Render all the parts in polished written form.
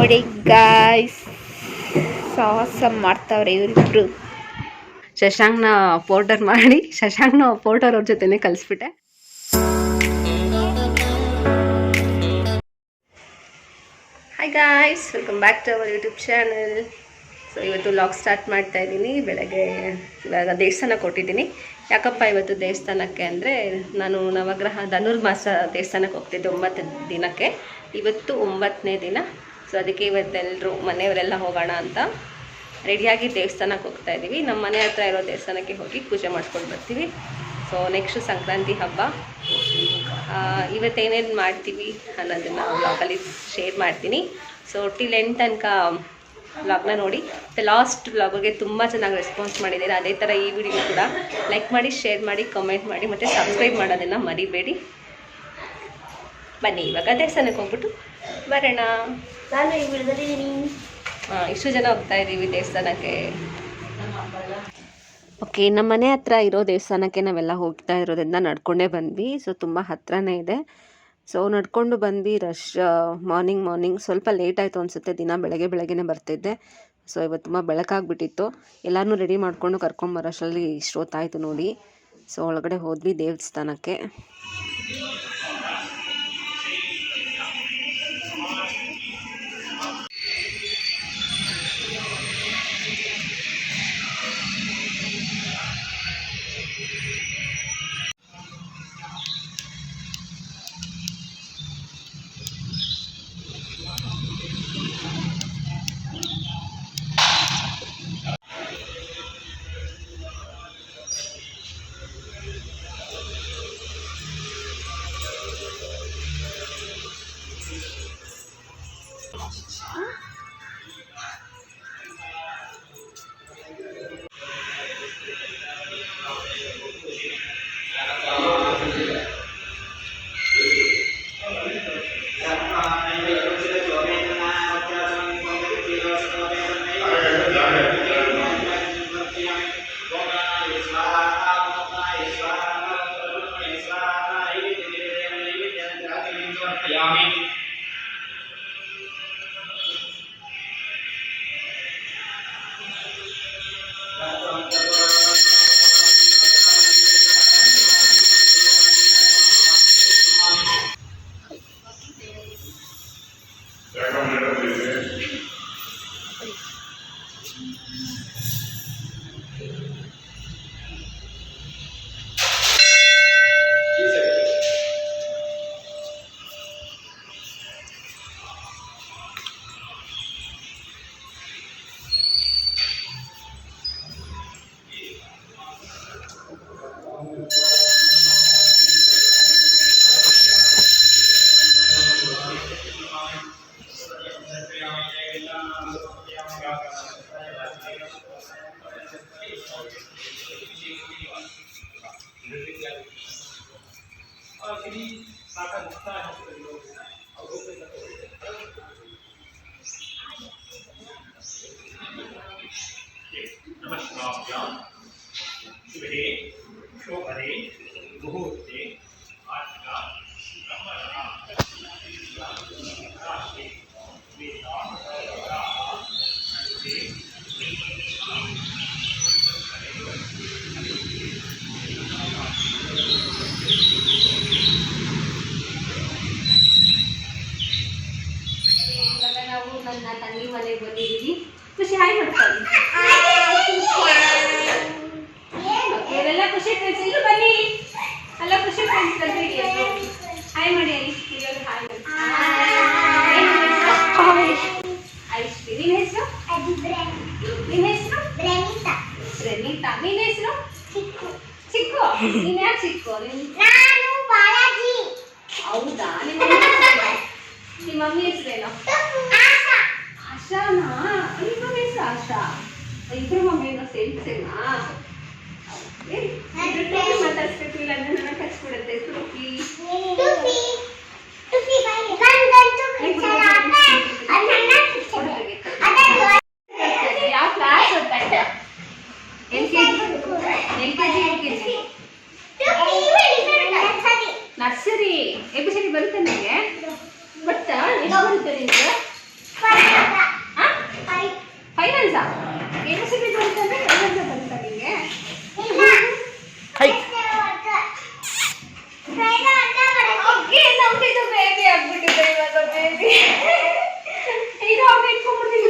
ನೋಡಿ ಗಾಯ್ಸ್, ಸಾಹಸ ಮಾಡ್ತಾವ್ರೆ ಇವರಿಬ್ರು. ಶಶಾಂಕ್ನ ಪೋರ್ಟರ್ ಅವ್ರ ಜೊತೆನೆ ಕಳಿಸ್ಬಿಟ್ಟೆ. Hi guys, welcome back to our YouTube channel. So ಇವತ್ತು ವ್ಲಾಗ್ ಸ್ಟಾರ್ಟ್ ಮಾಡ್ತಾ ಇದ್ದೀನಿ. ಬೆಳಗ್ಗೆ ಇವಾಗ ದೇವಸ್ಥಾನಕ್ಕೆ ಕೊಟ್ಟಿದ್ದೀನಿ. ಯಾಕಪ್ಪ ಇವತ್ತು ದೇವಸ್ಥಾನಕ್ಕೆ ಅಂದರೆ, ನಾನು ನವಗ್ರಹ ಧನುರ್ಮಾಸ ದೇವಸ್ಥಾನಕ್ಕೆ ಹೋಗ್ತಿದ್ದೆ 9 ದಿನಕ್ಕೆ. ಇವತ್ತು 9ನೇ ದಿನ. ಸೊ ಅದಕ್ಕೆ ಇವತ್ತೆಲ್ಲರೂ ಮನೆಯವರೆಲ್ಲ ಹೋಗೋಣ ಅಂತ ರೆಡಿಯಾಗಿ ದೇವಸ್ಥಾನಕ್ಕೆ ಹೋಗ್ತಾ ಇದ್ದೀವಿ. ನಮ್ಮ ಮನೆ ಹತ್ರ ಇರೋ ದೇವಸ್ಥಾನಕ್ಕೆ ಹೋಗಿ ಪೂಜೆ ಮಾಡ್ಕೊಂಡು ಬರ್ತೀವಿ. ಸೊ ನೆಕ್ಸ್ಟು ಸಂಕ್ರಾಂತಿ ಹಬ್ಬ. ಇವತ್ತೇನೇನು ಮಾಡ್ತೀವಿ ಅನ್ನೋದನ್ನು ವ್ಲಾಗಲ್ಲಿ ಶೇರ್ ಮಾಡ್ತೀನಿ. ಸೊ ಟಿಲ್ ಎಂಡ್ ತನಕ ವ್ಲಾಗ್ನ ನೋಡಿ. ಲಾಸ್ಟ್ ವ್ಲಾಗ್ಗೆ ತುಂಬ ಚೆನ್ನಾಗಿ ರೆಸ್ಪಾನ್ಸ್ ಮಾಡಿದ್ದೀರಾ. ಅದೇ ಥರ ಈ ವಿಡಿಯೋ ಕೂಡ ಲೈಕ್ ಮಾಡಿ, ಶೇರ್ ಮಾಡಿ, ಕಮೆಂಟ್ ಮಾಡಿ ಮತ್ತು ಸಬ್ಸ್ಕ್ರೈಬ್ ಮಾಡೋದನ್ನು ಮರಿಬೇಡಿ. ಬನ್ನಿ ಇವಾಗ ದೇವಸ್ಥಾನಕ್ಕೆ ಹೋಗ್ಬಿಟ್ಟು ಬರೋಣ. ನಾನು ಈ ವಿಡಿಯೋದಲ್ಲಿ ಇಷ್ಟು ಜನ ಹೋಗ್ತಾ ಇದ್ದೀವಿ ದೇವಸ್ಥಾನಕ್ಕೆ. ಓಕೆ, ನಮ್ಮ ಮನೆ ಹತ್ರ ಇರೋ ದೇವಸ್ಥಾನಕ್ಕೆ ನಾವೆಲ್ಲ ಹೋಗ್ತಾ ಇರೋದ್ರಿಂದ ನಡ್ಕೊಂಡೇ ಬಂದ್ವಿ. ಸೊ ತುಂಬ ಹತ್ರನೇ ಇದೆ. ಸೊ ನಡ್ಕೊಂಡು ಬಂದ್ವಿ. ರಶ್ ಮಾರ್ನಿಂಗ್ ಸ್ವಲ್ಪ ಲೇಟ್ ಆಯಿತು ಅನಿಸುತ್ತೆ. ದಿನ ಬೆಳಗ್ಗೆನೇ ಬರ್ತಿದ್ದೆ. ಸೊ ಇವತ್ತು ತುಂಬ ಬೆಳಕಾಗ್ಬಿಟ್ಟಿತ್ತು. ಎಲ್ಲರೂ ರೆಡಿ ಮಾಡಿಕೊಂಡು ಕರ್ಕೊಂಬರೋಷ್ಟರಲ್ಲಿ ಇಷ್ಟೊತ್ತಾಯಿತು ನೋಡಿ. ಸೊ ಒಳಗಡೆ ಹೋದ್ವಿ ದೇವಸ್ಥಾನಕ್ಕೆ. ನನ್ನ ತಂಗಿ ಮನೆಗೆ ಬಂದಿದ್ದೀವಿ. ಖುಷಿ ಹಾಯ್ ಮಾಡ್ಕೊಳ್ಳಿ. ಎಲ್ಲ ಖುಷಿ ಫ್ರೆಂಡ್ಸ್ ಇಲ್ಲೂ ಬನ್ನಿ. ಎಲ್ಲ ಖುಷಿ ಫ್ರೆಂಡ್ಸ್ ಹಾಯ್ ಮಾಡಿ. ಐಶ್ವಿ, ನಿನ್ನ ಹೆಸರು? ನಿನ್ನ ಹೆಸರು? ಪ್ರೇಮಿತಾ. ನಿನ್ನ ಹೆಸರು? ಚಿಕ್ಕು. ನೀನ್ ಯಾಕೆ ಚಿಕ್ಕು? ಹೌದಾ? ನಿಮ್ಮ ಮಮ್ಮಿ ಹೆಸರೇನು? ಆಶಾನಾ? ನಿಮ್ಮ ಹೆಸರು ಆಶಾ? ಇಬ್ರು ಮಮ್ಮಿನ ಸೇಮಾ? ಮಾತಾಡ್ಸ್ಬೇಕು, ಇಲ್ಲ ಅಂದ್ರೆ ನನಗೆ ಹಚ್ಬಿಡುತ್ತೆ. ಯಾವ ಕ್ಲಾಸ್ ಓದ್ತಾ ಇದ್ದ? LKG. ನರ್ಸರಿ. ABCD ಬರುತ್ತೆ ನನಗೆ. ಬಟ್ ಎಷ್ಟು ಬರುತ್ತೆ ನಿಮಗೆ? ಓಕೆ ನಮ್ದು ಬೇಬಿ ಆಗ್ಬಿಟ್ಟಿದೆ ಇವಾಗ ಬೇಬಿ ಈಗ ಅವ್ನು ಇಟ್ಕೊಂಡ್ಬಿಡ್ತೀನಿ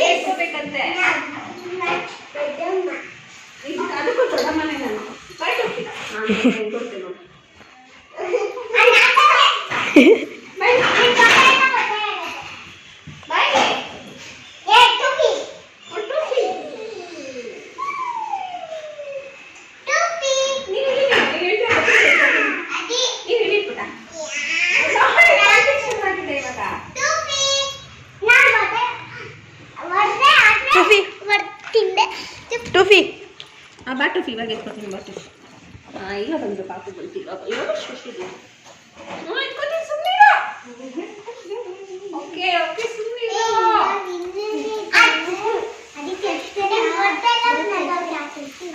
ಇಟ್ಕೋಬೇಕಂತೆ ಅದಕ್ಕೂ ದೊಡ್ಡ ಮನೆ ನಾನು ಬೈಟ್ ಹೋಗ್ತೀನಿ ನಾನು ಕೊಡ್ತೀನಿ ನೋಡಿ ಟೂಫಿ ಬಾ ಟೂಫಿ ಇವಾಗ ಎತ್ಕೊತೀನಿ ಬಾ ಟೂಫಿ ಈಗ ಬಂದು ಪಾಪು ಬಂತು ಇವಾಗ ಇವಾಗ ಖುಷಿದೆ ಎತ್ಕೊತೀನಿ ಸುಮ್ಮನೆ ಓಕೆ ಓಕೆ ಸುಮ್ಮನೆ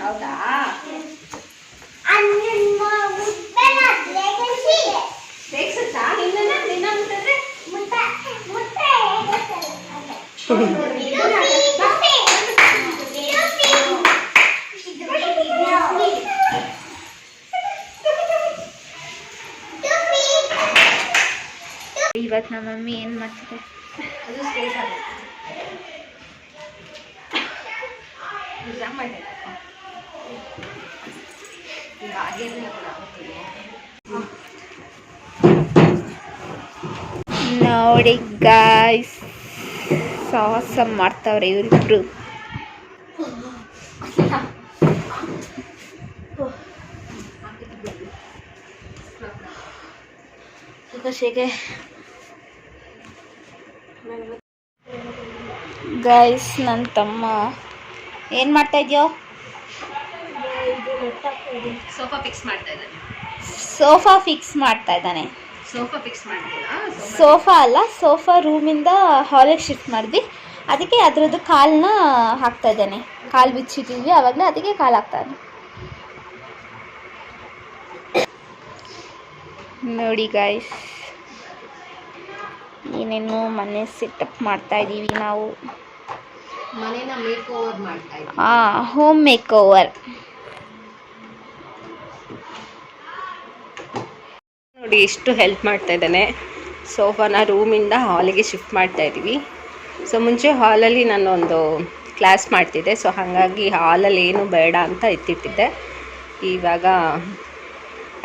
ಹೌದಾ ಬೇಕ್ಸಾ ನಿನ್ನ ಮುಟ್ಟಂದ್ರೆ ಇವತ್ತು ನಮ್ಮ ಮಮ್ಮಿ ಏನು ಮಾಡ್ತಿದೆ ಅದು ಸ್ಟ್ರೇಟ್ ಆಗುತ್ತೆ ನೋಡಿ ಗಾಯ್ಸ್ ಸಾಹಸ ಮಾಡ್ತಾವ್ರೆ ಇವರಿಬ್ರು ಹೇಗೆ ಗೈಸ್ ನನ್ನ ತಮ್ಮ ಏನು ಮಾಡ್ತಾ ಇದೆಯೋ ಸೋಫಾ ಫಿಕ್ಸ್ ಮಾಡ್ತಾ ಇದ್ದಾನೆ ಸೋಫಾ ಫಿಕ್ಸ್ ಮಾಡ್ತಾ ಇದ್ದಾನೆ ಸೋಫಾ ಫಿಕ್ಸ್ ಮಾಡ್ತೀರಾ ಸೋಫಾ ಅಲ್ಲ ಸೋಫಾ ರೂಮಿಂದ ಹಾಲಿಗೆ ಶಿಫ್ಟ್ ಮಾಡಿದ್ವಿ ಅದಕ್ಕೆ ಅದರದ್ದು ಕಾಲನ್ನ ಹಾಕ್ತಾ ಇದ್ದಾನೆ ಕಾಲು ಬಿಚ್ಚಿಟ್ಟಿದ್ವಿ ಆವಾಗಲೇ ಅದಕ್ಕೆ ಕಾಲು ಹಾಕ್ತಾನೆ ನೋಡಿ ಗಾಯ್ಸ್ ಏನೇನು ಮನೆ ಸೆಟಪ್ ಮಾಡ್ತಾ ಇದ್ದೀವಿ ನಾವು ಮನೇನ ಮೇಕ್ ಓವರ್ ಮಾಡ್ತಾ ಇದ್ದೀವಿ ಹೋಮ್ ಮೇಕ್ ಓವರ್ ನೋಡಿ ಎಷ್ಟು ಹೆಲ್ಪ್ ಮಾಡ್ತಾ ಇದ್ದಾನೆ ಸೋಫಾನ ರೂಮಿಂದ ಹಾಲಿಗೆ ಶಿಫ್ಟ್ ಮಾಡ್ತಾ ಇದ್ದೀವಿ ಸೊ ಮುಂಚೆ ಹಾಲಲ್ಲಿ ನಾನು ಒಂದು ಕ್ಲಾಸ್ ಮಾಡ್ತಿದ್ದೆ ಸೊ ಹಾಗಾಗಿ ಹಾಲಲ್ಲಿ ಏನು ಬೇಡ ಅಂತ ಎತ್ತಿಟ್ಟಿದ್ದೆ ಇವಾಗ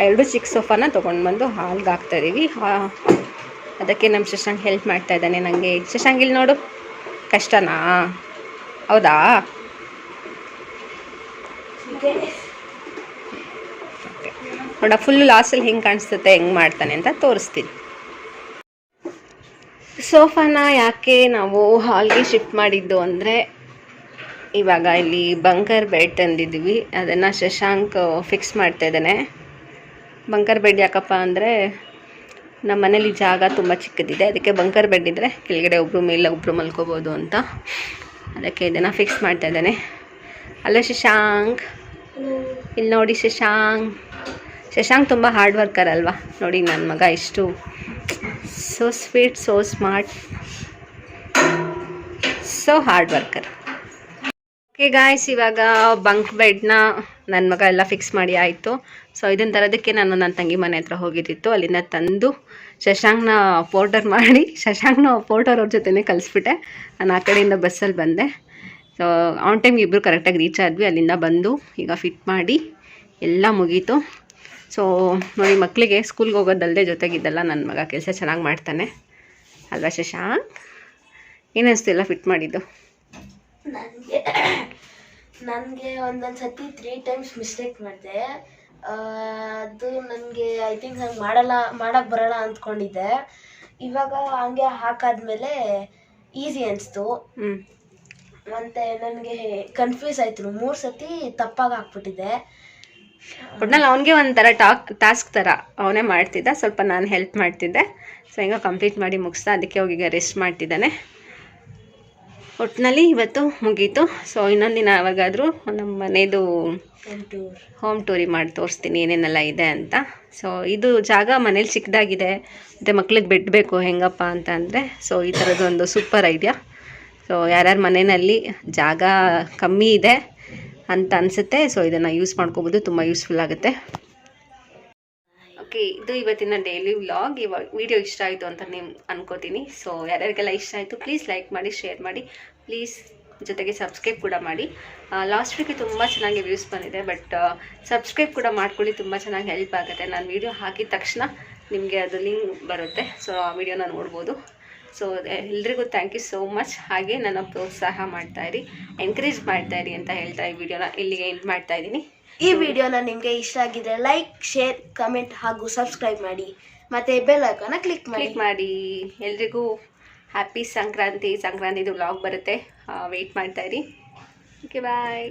ಎರಡು ಚಿಕ್ಕ ಸೋಫಾನ ತೊಗೊಂಡು ಬಂದು ಹಾಲ್ಗೆ ಹಾಕ್ತಾಯಿದ್ದೀವಿ ಅದಕ್ಕೆ ನಮ್ಮ ಶಶಾಂಕ್ ಹೆಲ್ಪ್ ಮಾಡ್ತಾ ಇದ್ದಾನೆ ನನಗೆ ಶಶಾಂಕ್ ಇಲ್ಲಿ ನೋಡು ಕಷ್ಟನಾ ಹೌದಾ ನೋಡ ಫುಲ್ಲು ಲಾಸ್ಟಲ್ಲಿ ಹೆಂಗೆ ಕಾಣಿಸ್ತತೆ ಹೆಂಗೆ ಮಾಡ್ತಾನೆ ಅಂತ ತೋರಿಸ್ತೀನಿ ಸೋಫಾನ ಯಾಕೆ ನಾವು ಹಾಲ್ಗೆ ಶಿಫ್ಟ್ ಮಾಡಿದ್ದು ಅಂದರೆ ಇವಾಗ ಇಲ್ಲಿ ಬಂಕರ್ ಬೆಡ್ ತಂದಿದ್ವಿ ಅದನ್ನು ಶಶಾಂಕ್ ಫಿಕ್ಸ್ ಮಾಡ್ತಾ ಇದ್ದಾನೆ ಬಂಕರ್ ಬೆಡ್ ಯಾಕಪ್ಪ ಅಂದರೆ ನಮ್ಮ ಮನೇಲಿ ಜಾಗ ತುಂಬ ಚಿಕ್ಕದಿದೆ ಅದಕ್ಕೆ ಬಂಕರ್ ಬೆಡ್ ಇದ್ದರೆ ಕೆಳಗಡೆ ಒಬ್ಬರು ಮೇಲೆ ಒಬ್ಬರು ಮಲ್ಕೋಬೋದು ಅಂತ ಅದಕ್ಕೆ ಇದನ್ನು ಫಿಕ್ಸ್ ಮಾಡ್ತಾ ಇದ್ದಾನೆ ಅಲ್ಲ ಶಶಾಂಕ್ ಇಲ್ಲಿ ನೋಡಿ ಶಶಾಂಕ್ ತುಂಬ ಹಾರ್ಡ್ ವರ್ಕರ್ ಅಲ್ವಾ ನೋಡಿ ನನ್ನ ಮಗ ಎಷ್ಟು so sweet so smart so hard worker okay guys ಇವಾಗ ಬಂಕ್ ಬೆಡ್ನ ನನ್ನ ಮಗ ಎಲ್ಲ ಫಿಕ್ಸ್ ಮಾಡಿ ಆಯಿತು ಸೊ ಇದನ್ನು ತರೋದಕ್ಕೆ ನಾನು ನನ್ನ ತಂಗಿ ಮನೆ ಹತ್ರ ಹೋಗಿದ್ದಿತ್ತು ಅಲ್ಲಿಂದ ತಂದು ಶಶಾಂಕ್ನ ಪೋರ್ಟರ್ ಅವ್ರ ಜೊತೆನೇ ಕಳಿಸ್ಬಿಟ್ಟೆ ನಾನು ಆ ಕಡೆಯಿಂದ ಬಸ್ಸಲ್ಲಿ ಬಂದೆ ಸೊ ಆನ್ ಟೈಮ್ ಇಬ್ಬರು ಕರೆಕ್ಟಾಗಿ ರೀಚ್ ಆದ್ವಿ ಅಲ್ಲಿಂದ ಬಂದು ಈಗ ಫಿಟ್ ಮಾಡಿ ಎಲ್ಲ ಮುಗೀತು ಸೊ ನೋಡಿ ಮಕ್ಕಳಿಗೆ ಸ್ಕೂಲ್ಗೆ ಹೋಗೋದಲ್ಲದೆ ಜೊತೆಗಿದ್ದಲ್ಲ ನನ್ನ ಮಗ ಕೆಲಸ ಚೆನ್ನಾಗಿ ಮಾಡ್ತಾನೆ ಅಲ್ವಾ ಶಶಾಂಕ್ ಏನಿಸ್ತು ಎಲ್ಲ ಫಿಟ್ ಮಾಡಿದ್ದು ನನಗೆ ಒಂದೊಂದು ಸತಿ 3 ಟೈಮ್ಸ್ ಮಿಸ್ಟೇಕ್ ಮಾಡಿದೆ ಅದು ನನಗೆ ಐ ಥಿಂಕ್ ಹಂಗೆ ಮಾಡೋಕ್ಕೆ ಬರೋಲ್ಲ ಅಂದ್ಕೊಂಡಿದ್ದೆ ಇವಾಗ ಹಂಗೆ ಹಾಕಾದ್ಮೇಲೆ ಈಸಿ ಅನಿಸ್ತು ಮತ್ತು ನನಗೆ ಕನ್ಫ್ಯೂಸ್ ಆಯಿತು 3 ಸತಿ ತಪ್ಪಾಗಿ ಹಾಕ್ಬಿಟ್ಟಿದ್ದೆ ಒಟ್ನಲ್ಲಿ ಅವನಿಗೆ ಒಂಥರ ಟಾಸ್ಕ್ ಥರ ಅವನೇ ಮಾಡ್ತಿದ್ದ ಸ್ವಲ್ಪ ನಾನು ಹೆಲ್ಪ್ ಮಾಡ್ತಿದ್ದೆ ಸೊ ಹಿಂಗೆ ಕಂಪ್ಲೀಟ್ ಮಾಡಿ ಮುಗಿಸ್ತಾ ಅದಕ್ಕೆ ಹೋಗಿ ರೆಸ್ಟ್ ಮಾಡ್ತಿದ್ದಾನೆ ಒಟ್ಟಿನಲ್ಲಿ ಇವತ್ತು ಮುಗೀತು ಸೊ ಇನ್ನೊಂದು ದಿನ ಯಾವಾಗಾದರೂ ನಮ್ಮ ಮನೆಯದು ಹೋಮ್ ಟೂರಿ ಮಾಡಿ ತೋರಿಸ್ತೀನಿ ಏನೇನೆಲ್ಲ ಇದೆ ಅಂತ ಸೊ ಇದು ಜಾಗ ಮನೇಲಿ ಚಿಕ್ಕದಾಗಿದೆ ಮತ್ತು ಮಕ್ಳಿಗೆ ಬೆಡ್ ಬೇಕು ಹೆಂಗಪ್ಪ ಅಂತ ಅಂದರೆ ಸೊ ಈ ಥರದ್ದೊಂದು ಸೂಪರ್ ಐಡಿಯಾ ಸೊ ಯಾರ್ಯಾರ ಮನೆಯಲ್ಲಿ ಜಾಗ ಕಮ್ಮಿ ಇದೆ ಅಂತ ಅನಿಸುತ್ತೆ. ಸೊ ಇದನ್ನು ಯೂಸ್ ಮಾಡ್ಕೋಬೋದು, ತುಂಬ ಯೂಸ್ಫುಲ್ ಆಗುತ್ತೆ. ಓಕೆ, ಇದು ಇವತ್ತಿನ ಡೈಲಿ ವ್ಲಾಗ್. ಇವಾಗ ವಿಡಿಯೋ ಇಷ್ಟ ಆಯಿತು ಅಂತ ನೀವು ಅನ್ಕೋತೀನಿ. ಸೊ ಯಾರ್ಯಾರಿಗೆಲ್ಲ ಇಷ್ಟ ಆಯಿತು ಪ್ಲೀಸ್ ಲೈಕ್ ಮಾಡಿ, ಶೇರ್ ಮಾಡಿ, ಪ್ಲೀಸ್ ಜೊತೆಗೆ ಸಬ್ಸ್ಕ್ರೈಬ್ ಕೂಡ ಮಾಡಿ. ಲಾಸ್ಟ್ ವೀಕೆ ತುಂಬ ಚೆನ್ನಾಗಿ ವ್ಯೂಸ್ ಬಂದಿದೆ, ಬಟ್ ಸಬ್ಸ್ಕ್ರೈಬ್ ಕೂಡ ಮಾಡ್ಕೊಳ್ಳಿ, ತುಂಬ ಚೆನ್ನಾಗಿ ಹೆಲ್ಪ್ ಆಗುತ್ತೆ. ನಾನು ವಿಡಿಯೋ ಹಾಕಿದ ತಕ್ಷಣ ನಿಮಗೆ ಅದು ಲಿಂಕ್ ಬರುತ್ತೆ, ಸೊ ಆ ವಿಡಿಯೋನ ನೋಡ್ಬೋದು. ಸೊ ಎಲ್ರಿಗೂ ಥ್ಯಾಂಕ್ ಯು ಸೋ ಮಚ್. ಹಾಗೆ ನನ್ನ ಪ್ರೋತ್ಸಾಹ ಮಾಡ್ತಾಯಿರಿ, ಎನ್ಕರೇಜ್ ಮಾಡ್ತಾಯಿರಿ ಅಂತ ಹೇಳ್ತಾ ಈ ವಿಡಿಯೋನ ಇಲ್ಲಿಗೆ ಎಂಡ್ ಮಾಡ್ತಾಯಿದ್ದೀನಿ. ಈ ವಿಡಿಯೋನ ನಿಮಗೆ ಇಷ್ಟ ಆಗಿದ್ರೆ ಲೈಕ್, ಶೇರ್, ಕಮೆಂಟ್ ಹಾಗೂ ಸಬ್ಸ್ಕ್ರೈಬ್ ಮಾಡಿ, ಮತ್ತು ಬೆಲ್ ಐಕಾನ್ನ ಕ್ಲಿಕ್ ಮಾಡಿ. ಎಲ್ರಿಗೂ ಹ್ಯಾಪಿ ಸಂಕ್ರಾಂತಿದು ವ್ಲಾಗ್ ಬರುತ್ತೆ, ವೆಯ್ಟ್ ಮಾಡ್ತಾಯಿರಿ. ಓಕೆ, ಬಾಯ್.